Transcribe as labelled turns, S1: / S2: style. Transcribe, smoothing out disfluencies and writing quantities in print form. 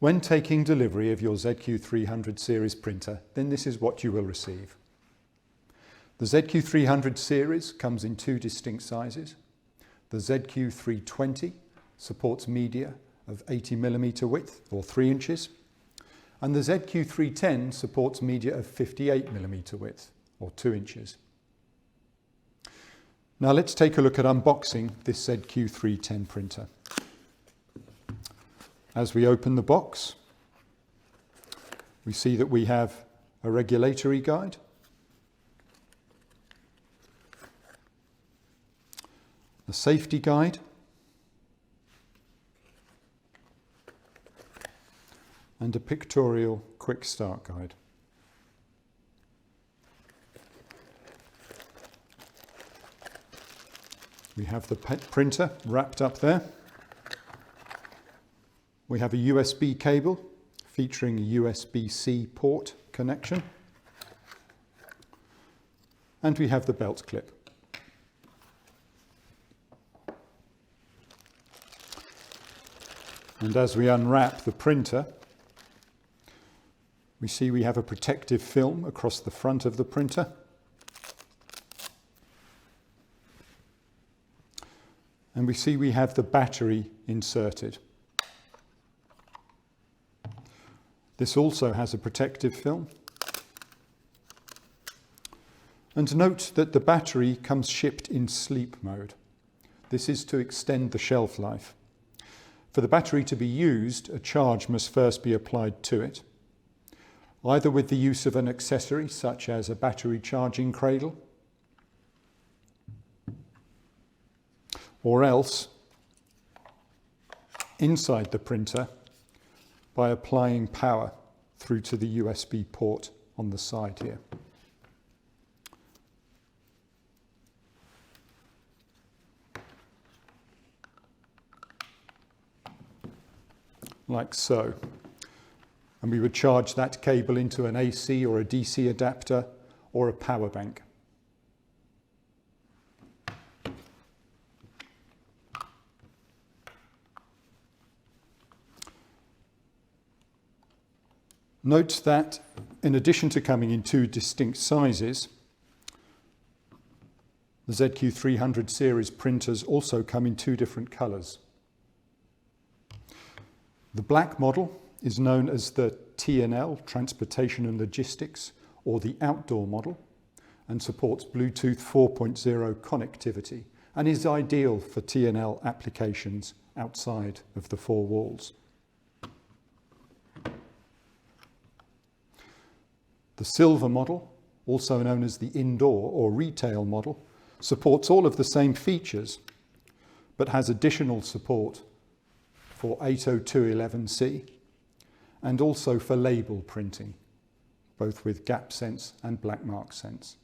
S1: When taking delivery of your ZQ300-Series printer, then this is what you will receive. The ZQ300-Series comes in two distinct sizes. The ZQ320 supports media of 80mm width, or 3 inches, and the ZQ310 supports media of 58mm width, or 2 inches. Now let's take a look at unboxing this ZQ310 printer. As we open the box, we see that we have a regulatory guide, a safety guide, and a pictorial quick start guide. We have the printer wrapped up there. We have a USB cable featuring a USB-C port connection. And we have the belt clip. And as we unwrap the printer, we see we have a protective film across the front of the printer. And we see we have the battery inserted. This also has a protective film. And note that the battery comes shipped in sleep mode. This is to extend the shelf life. For the battery to be used, a charge must first be applied to it, either with the use of an accessory such as a battery charging cradle, or else inside the printer by applying power through to the USB port on the side here. Like so. And we would charge that cable into an AC or a DC adapter or a power bank. Note that in addition to coming in two distinct sizes, the ZQ300-Series printers also come in two different colours. The black model is known as the T&L, Transportation and Logistics, or the outdoor model, and supports Bluetooth 4.0 connectivity and is ideal for T&L applications outside of the four walls. The silver model, also known as the indoor or retail model, supports all of the same features, but has additional support for 802.11c and also for label printing, both with gap sense and black mark sense.